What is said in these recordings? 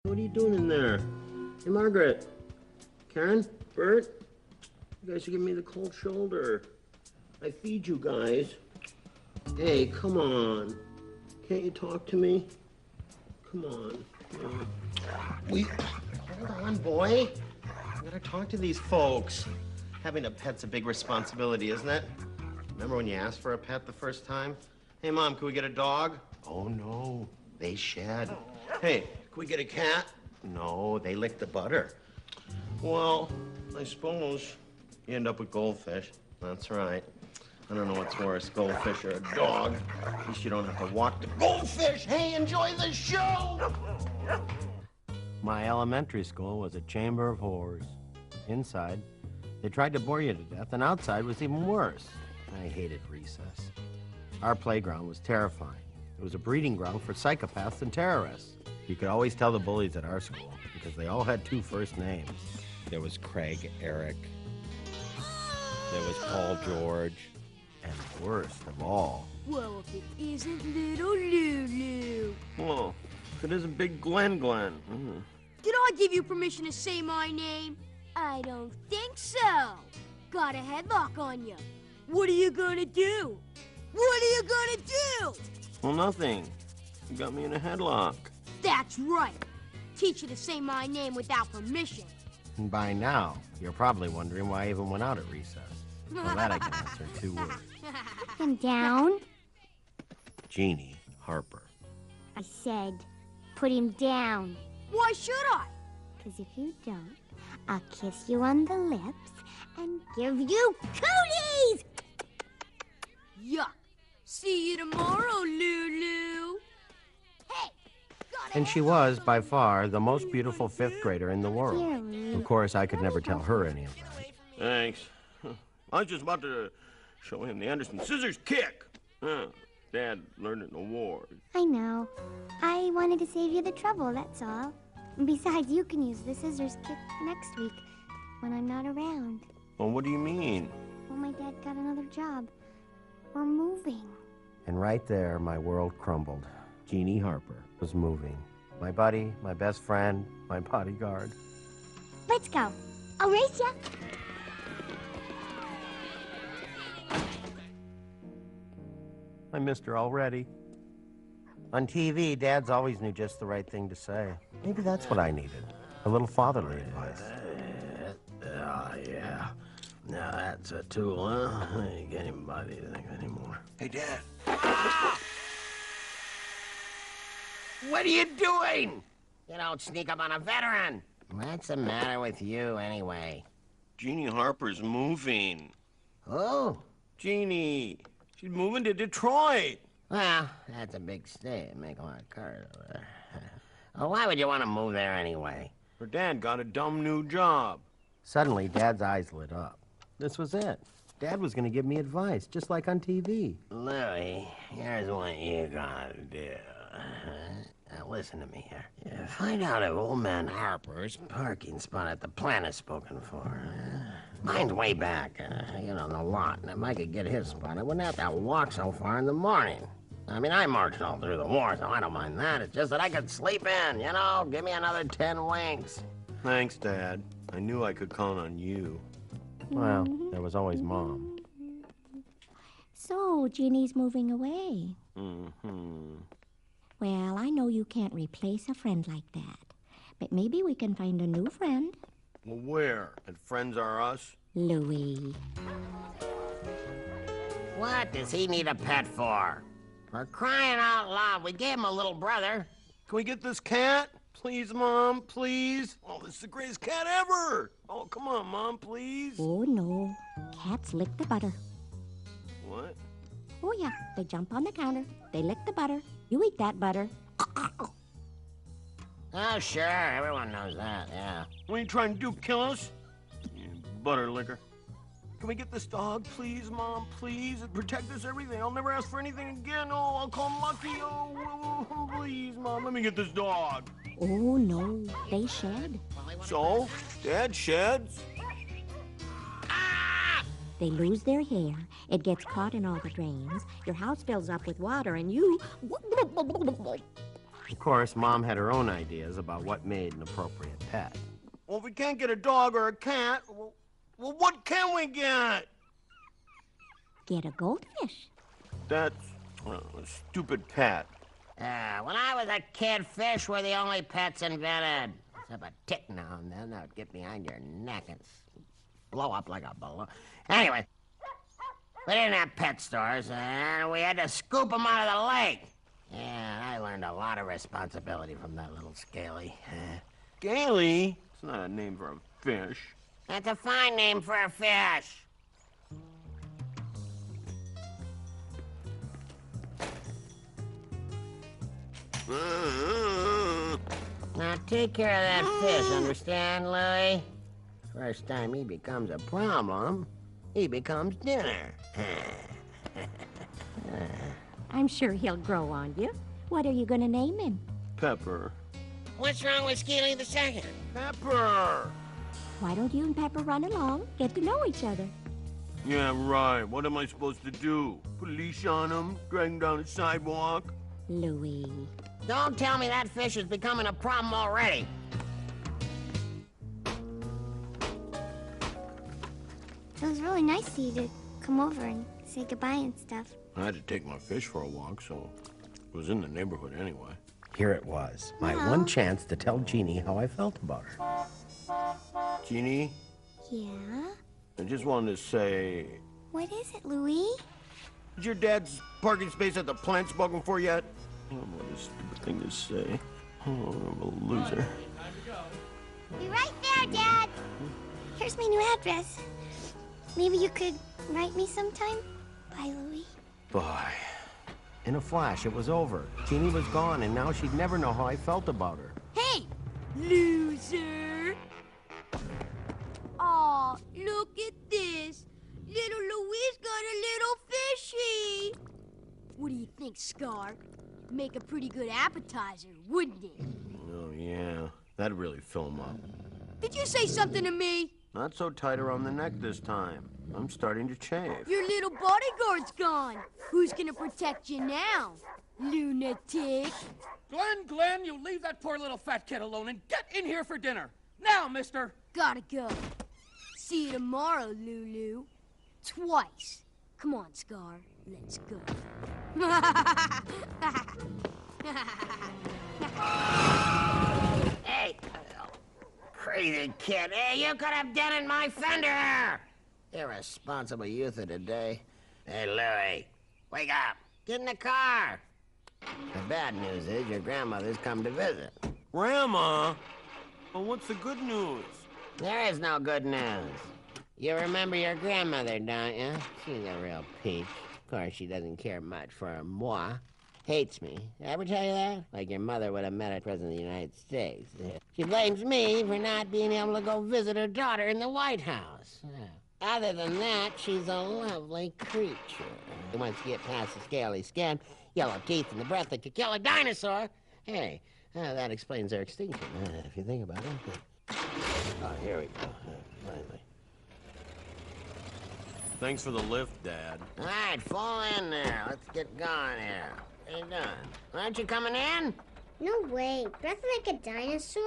What are you doing in there? Hey, Margaret. Karen? Bert? You guys are giving me the cold shoulder. I feed you guys. Hey, come on. Can't you talk to me? Come on. Hold on, boy. I gotta talk to these folks. Having a pet's a big responsibility, isn't it? Remember when you asked for a pet the first time? Hey, Mom, can we get a dog? Oh, no. They shed. Hey, can we get a cat? No, they lick the butter. Well, I suppose you end up with goldfish. That's right. I don't know what's worse, goldfish or a dog. At least you don't have to walk the goldfish. Hey, enjoy the show! My elementary school was a chamber of horrors. Inside, they tried to bore you to death, and outside was even worse. I hated recess. Our playground was terrifying. It was a breeding ground for psychopaths and terrorists. You could always tell the bullies at our school because they all had two first names. There was Craig Eric. There was Paul George. And worst of all... Well, if it isn't little Lulu. Well, if it isn't Big Glenn. Did I give you permission to say my name? I don't think so. Got a headlock on you. What are you gonna do? What are you gonna do? Well, nothing. You got me in a headlock. That's right. Teach you to say my name without permission. And by now, you're probably wondering why I even went out at recess. Well, that I can answer in 2 words. Put him down. Jeannie Harper. I said, put him down. Why should I? Because if you don't, I'll kiss you on the lips and give you cooties! Yuck. See you tomorrow, Lulu. Hey! And she was, by far, the most beautiful 5th grader in the world. Dear Of course, I could never tell her any of that. Thanks. I was just about to show him the Anderson scissors kick. Dad learned it in the war. I know. I wanted to save you the trouble, that's all. Besides, you can use the scissors kick next week when I'm not around. Well, what do you mean? Well, my dad got another job. We're moving. And right there, my world crumbled. Jeannie Harper was moving. My buddy, my best friend, my bodyguard. Let's go. I'll race ya. I missed her already. On TV, dads always knew just the right thing to say. Maybe that's what I needed. A little fatherly advice. Yeah. Now that's a tool, huh? I ain't got anybody to think anymore. Hey, Dad. Ah! What are you doing? You don't sneak up on a veteran. What's the matter with you, anyway? Jeannie Harper's moving. Oh? Jeannie. She's moving to Detroit. Well, that's a big state. Make a lot of cars over there. Well, why would you want to move there anyway? Her dad got a dumb new job. Suddenly, Dad's eyes lit up. This was it. Dad was going to give me advice, just like on TV. Louie, here's what you gotta do. Now, listen to me here. Yeah, find out if old man Harper's parking spot at the plant is spoken for. Mine's way back, in the lot. And if I could get his spot, I wouldn't have to walk so far in the morning. I mean, I marched all through the war, so I don't mind that. It's just that I could sleep in, Give me another 10 winks. Thanks, Dad. I knew I could count on you. Well, there was always Mom. So, Jeannie's moving away. Mm-hmm. Well, I know you can't replace a friend like that. But maybe we can find a new friend. Well, where? At Friends Are Us? Louie. What does he need a pet for? For crying out loud, we gave him a little brother. Can we get this cat? Please, Mom, please. Oh, this is the greatest cat ever. Oh, come on, Mom, please. Oh, no. Cats lick the butter. What? Oh, yeah. They jump on the counter. They lick the butter. You eat that butter. Oh, sure. Everyone knows that, yeah. What are you trying to do, kill us? You butter licker. Can we get this dog, please, Mom, please? Protect us, everything. I'll never ask for anything again. Oh, I'll call him Lucky. Oh, please, Mom, let me get this dog. Oh, no. They shed. So? Dad sheds? They lose their hair. It gets caught in all the drains. Your house fills up with water, and you... Of course, Mom had her own ideas about what made an appropriate pet. Well, if we can't get a dog or a cat, well, what can we get? Get a goldfish. That's a stupid pet. When I was a kid, fish were the only pets invented. Except a tick now and then that would get behind your neck and blow up like a balloon. Anyway, we didn't have pet stores, and we had to scoop them out of the lake. Yeah, I learned a lot of responsibility from that little Scaly. Scaly? It's not a name for a fish. That's a fine name for a fish. Now take care of that fish, understand, Louie? First time he becomes a problem, he becomes dinner. I'm sure he'll grow on you. What are you going to name him? Pepper. What's wrong with Scaly the Second? Pepper! Why don't you and Pepper run along, get to know each other? Yeah, right. What am I supposed to do? Put a leash on him? Drag him down the sidewalk? Louie. Don't tell me that fish is becoming a problem already. It was really nice of you to come over and say goodbye and stuff. I had to take my fish for a walk, so it was in the neighborhood anyway. Here it was, my Well. one chance to tell Jeannie how I felt about her. Jeannie, Yeah? I just wanted to say, What is it, Louie? is your dad's parking space at the plant spoken for yet? Oh, what a stupid thing to say. Oh, I'm a loser. Be right there, Dad. Here's my new address. Maybe you could write me sometime? Bye, Louie. Bye. In a flash, it was over. Jeannie was gone, and now she'd never know how I felt about her. Hey, loser! Aw, look at this. Little Louie's got a little fishy. What do you think, Scar? Make a pretty good appetizer, wouldn't it? Oh, yeah. That'd really fill him up. Did you say something to me? Not so tight around the neck this time. I'm starting to chafe. Your little bodyguard's gone. Who's gonna protect you now, lunatic? Glenn, you leave that poor little fat kid alone and get in here for dinner. Now, mister. Gotta go. See you tomorrow, Lulu. Twice. Come on, Scar. Let's go. Hey, crazy kid. Hey, you could have dented my fender. Irresponsible youth of today. Hey, Louie, wake up. Get in the car. The bad news is your grandmother's come to visit. Grandma? Well, what's the good news? There is no good news. You remember your grandmother, don't you? She's a real peach. Of course, she doesn't care much for moi. Hates me. Ever tell you that? Like your mother would have met a president of the United States. She blames me for not being able to go visit her daughter in the White House. Other than that, she's a lovely creature. Once you get past the scaly skin, yellow teeth, and the breath that could kill a dinosaur, hey, that explains their extinction, if you think about it. Oh, here we go. Finally. Thanks for the lift, Dad. All right, fall in there. Let's get going here. How you doing? Aren't you coming in? No way. Breath like a dinosaur?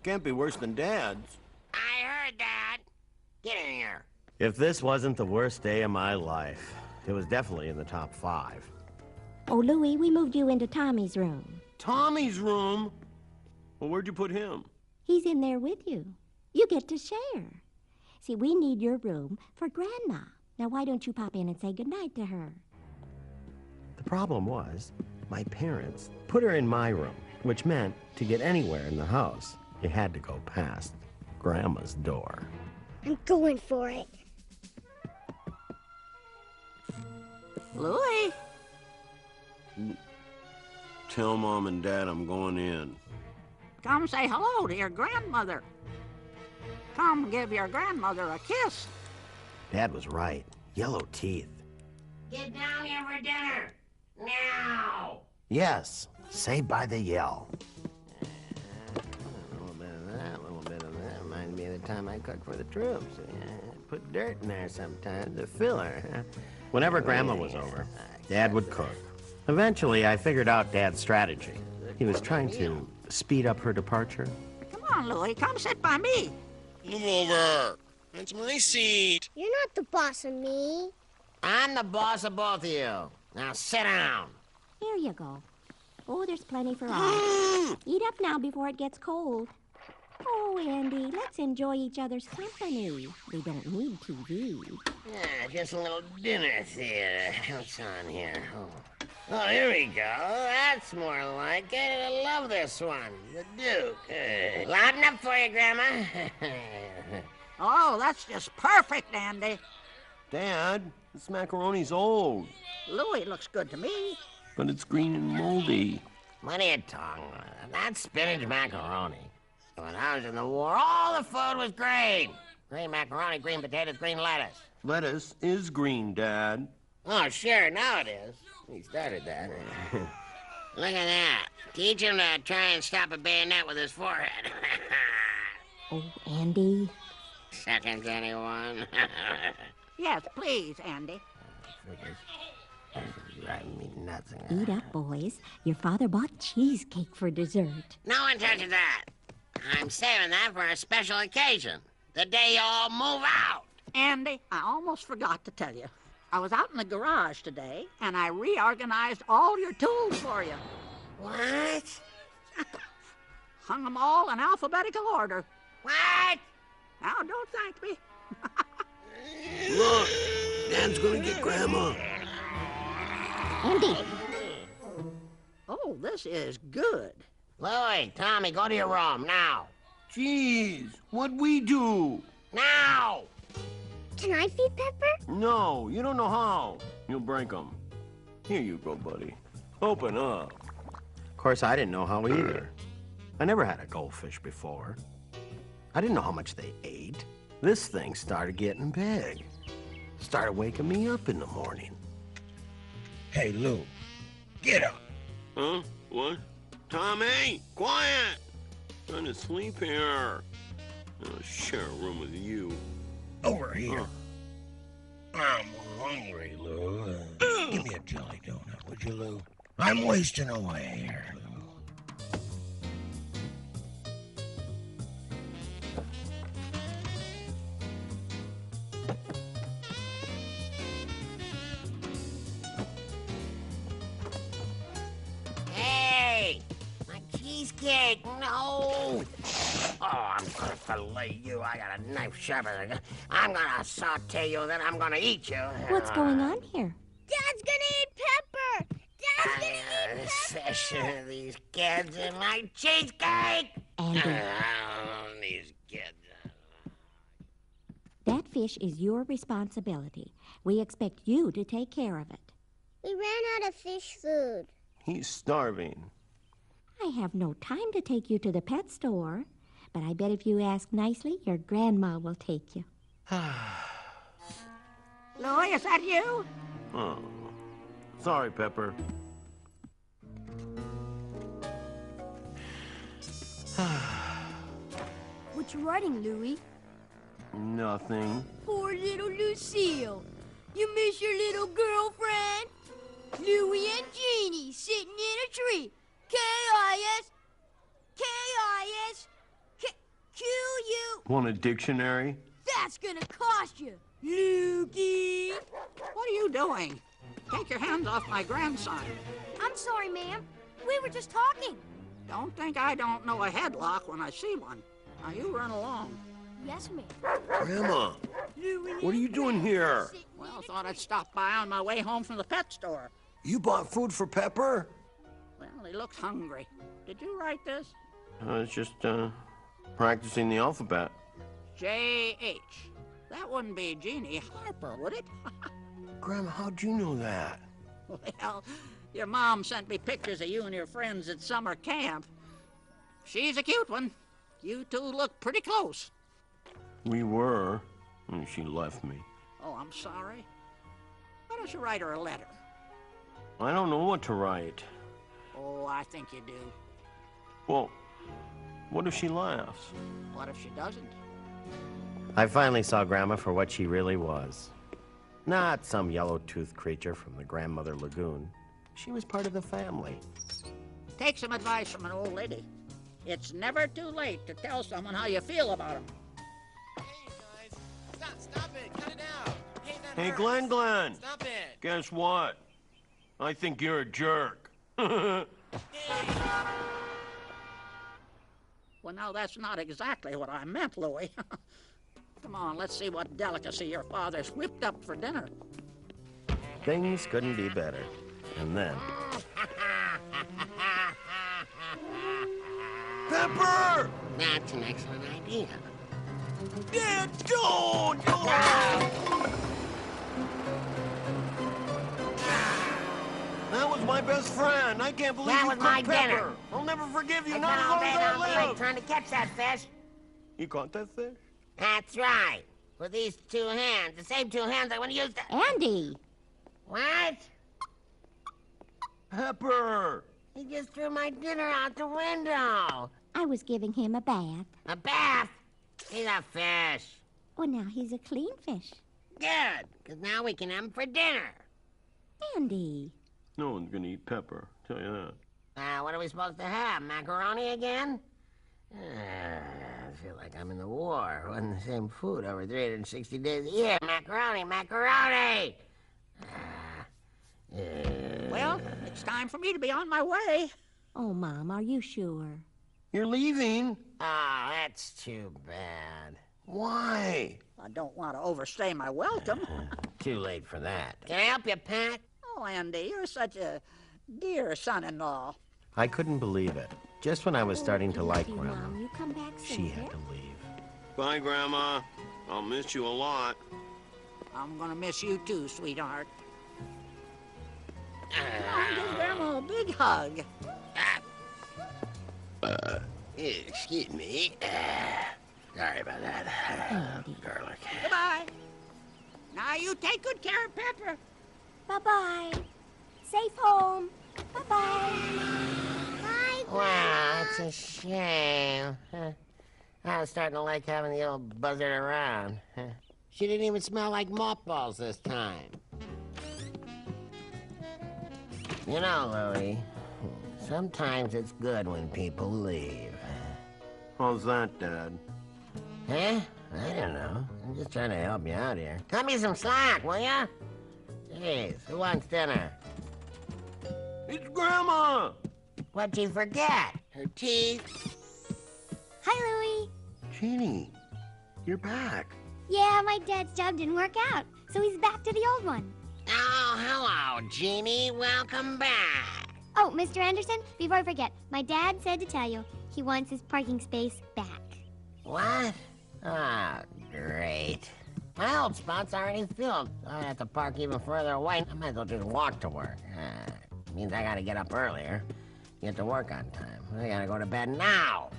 Can't be worse than Dad's. I heard that. Get in here. If this wasn't the worst day of my life, it was definitely in the top 5. Oh, Louie, we moved you into Tommy's room. Tommy's room? Well, where'd you put him? He's in there with you. You get to share. See, we need your room for Grandma. Now, why don't you pop in and say goodnight to her? The problem was, my parents put her in my room, which meant to get anywhere in the house, you had to go past Grandma's door. I'm going for it. Louie? Tell Mom and Dad I'm going in. Come say hello to your grandmother. Come give your grandmother a kiss. Dad was right. Yellow teeth. Get down here for dinner. Now! Yes, say by the yell. A little bit of that, a little bit of that. Reminds me of the time I cooked for the troops. Put dirt in there sometimes to fill her. Whenever Grandma was over, Dad would cook. Eventually, I figured out Dad's strategy. He was trying to speed up her departure. Come on, Louie, come sit by me. Move over. That's my seat. You're not the boss of me. I'm the boss of both of you. Now sit down. Here you go. Oh, there's plenty for all. Eat up now before it gets cold. Oh, Andy, let's enjoy each other's company. We don't need TV. Yeah, just a little dinner theater. What's on here? Oh, here we go. That's more like it. I love this one. The Duke. Loud enough for you, Grandma? Oh, that's just perfect, Andy. Dad, this macaroni's old, Louie looks good to me. but it's green and moldy. What are you talking about? That's spinach macaroni. When I was in the war, all the food was green. Green macaroni, green potatoes, green lettuce. Lettuce is green, Dad. Oh, sure, now it is. He started that. Look at that. Teach him to try and stop a bayonet with his forehead. Oh, Andy. Seconds, anyone? Yes, please, Andy. Driving me nuts. Eat up, boys. Your father bought cheesecake for dessert. No one touches that. I'm saving that for a special occasion. The day you all move out. Andy, I almost forgot to tell you. I was out in the garage today, and I reorganized all your tools for you. What? Hung them all in alphabetical order. What? Now, don't thank me. Look, Dad's gonna get Grandma. Andy! Oh, this is good. Louie, Tommy, go to your room, now. Jeez, what'd we do? Now! Can I feed Pepper? No, you don't know how. You'll break them. Here you go, buddy. Open up. Of course, I didn't know how either. I never had a goldfish before. I didn't know how much they ate. This thing started getting big. Started waking me up in the morning. Hey, Lou, get up. Huh? What? Tommy, quiet! Trying to sleep here. I'll share a room with you. Over here. I'm hungry, Lou. Give me a jelly donut, would you, Lou? I'm wasting away here, Lou. Hey! My cheesecake, no! Oh, I'm gonna fillet you. I got a knife sharper than that. I'm gonna saute you, then I'm gonna eat you. What's going on here? Dad's gonna eat Pepper! Dad's gonna eat This Pepper! fish, these kids, and my cheesecake! Andy, These kids. that fish is your responsibility. We expect you to take care of it. We ran out of fish food. He's starving. I have no time to take you to the pet store, but I bet if you ask nicely, your grandma will take you. Louie, is that you? Oh. Sorry, Pepper. What you writing, Louie? Nothing. Poor little Lucille. You miss your little girlfriend? Louie and Jeannie sitting in a tree. K-I-S, K-I-S, Q-U. Want a dictionary? That's gonna cost you, Lukey. What are you doing? Take your hands off my grandson. I'm sorry, ma'am. We were just talking. Don't think I don't know a headlock when I see one. Now, you run along. Yes, ma'am. Grandma, Louie what are you doing here? Well, thought I'd stop by on my way home from the pet store. You bought food for Pepper? Well, he looks hungry. Did you write this? I was just, practicing the alphabet. J-H. That wouldn't be Jeannie Harper, would it? Grandma, how'd you know that? Well, your mom sent me pictures of you and your friends at summer camp. She's a cute one. You two look pretty close. We were, and she left me. Oh, I'm sorry. Why don't you write her a letter? I don't know what to write. Oh, I think you do. Well, what if she laughs? What if she doesn't? I finally saw Grandma for what she really was. Not some yellow-toothed creature from the Grandmother Lagoon. She was part of the family. take some advice from an old lady. It's never too late to tell someone how you feel about them. Hey, guys. Stop it. Cut it out. Hey, that Hey, hurts. Glenn. Stop it. Guess what? I think you're a jerk. Well, now, that's not exactly what I meant, Louie. Come on, let's see what delicacy your father's whipped up for dinner. Things couldn't be better. And then... Pepper! That's an excellent idea. Dad, don't! That was my best friend. I can't believe That you was my cooked Pepper. dinner. I'll never forgive you, I not as spent long all as day I all night live. trying to catch that fish. You caught that fish? That's right. With these two hands. The same two hands I want to use to... Andy! What? Pepper! He just threw my dinner out the window. I was giving him a bath. A bath? He's a fish. Well, now he's a clean fish. Good, because now we can have him for dinner. Andy. No one's gonna eat Pepper, tell you that. What are we supposed to have? Macaroni again? I feel like I'm in the war, wanting the same food over 360 days a year. Macaroni, macaroni! Well, it's time for me to be on my way. Oh, Mom, are you sure? You're leaving? Oh, that's too bad. Why? I don't want to overstay my welcome. Too late for that. Can I help you, Pat? Oh, Andy, you're such a dear son-in-law. I couldn't believe it. Just when I was starting to like Love you, Grandma, Mom. You come back soon, she had okay? to leave. Bye, Grandma. I'll miss you a lot. I'm gonna miss you too, sweetheart. Come on, give Grandma a big hug. Excuse me. Sorry about that. Garlic. Goodbye. Now you take good care of Pepper. Bye-bye. Safe home. Bye-bye. Bye. Wow, it's a shame. I was starting to like having the old buzzard around. She didn't even smell like mothballs this time. You know, Louie, sometimes it's good when people leave. How's that, Dad? Huh? I don't know. I'm just trying to help you out here. Cut me some slack, will ya? Jeez, who wants dinner? It's Grandma! What'd you forget? Her teeth? Hi, Louie. Jeannie, you're back. Yeah, my dad's job didn't work out, so he's back to the old one. Oh, hello, Jeannie. Welcome back. Oh, Mr. Anderson, before I forget, my dad said to tell you he wants his parking space back. What? Oh, great. My old spot's already filled. I have to park even further away. I might as well just walk to work. Means I gotta get up earlier, get to work on time. I gotta go to bed now.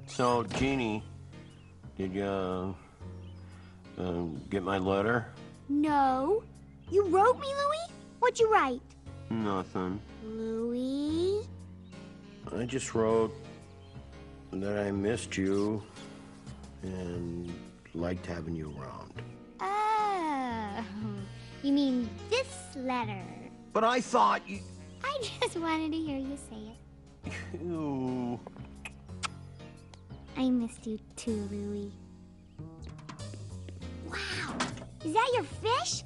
So, Jeannie, did you, get my letter? No. You wrote me, Louie? What'd you write? Nothing. Louie? I just wrote that I missed you and liked having you around. Oh. You mean this letter? But I thought you... I just wanted to hear you say it. Ew. I missed you too, Louie. Wow. Is that your fish?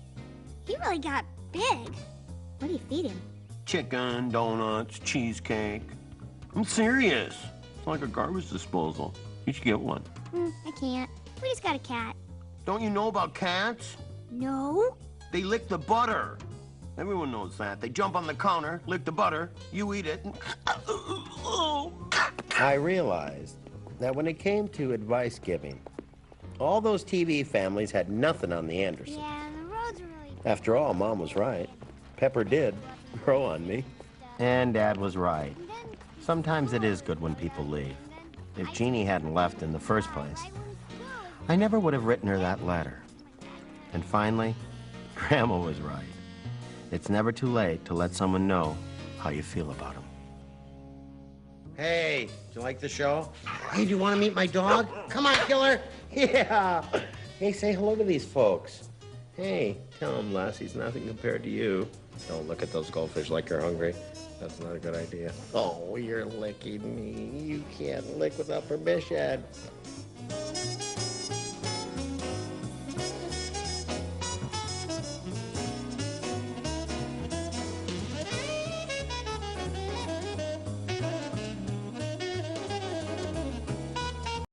He really got big. What do you feed him? Chicken, donuts, cheesecake. I'm serious. It's like a garbage disposal. You should get one. I can't. We just got a cat. Don't you know about cats? No? They lick the butter. Everyone knows that. They jump on the counter, lick the butter, you eat it, and... I realized that when it came to advice giving, all those TV families had nothing on the Andersons. Yeah, the roads are really... After all, Mom was right. Pepper did grow on me. And Dad was right. Sometimes it is good when people leave. If Jeannie hadn't left in the first place, I never would have written her that letter. And finally, Grandma was right. It's never too late to let someone know how you feel about them. Hey, do you like the show? Hey, do you want to meet my dog? Come on, killer. Yeah. Hey, say hello to these folks. Hey, tell them Les he's nothing compared to you. Don't look at those goldfish like you're hungry. That's not a good idea. Oh, you're licking me. You can't lick without permission.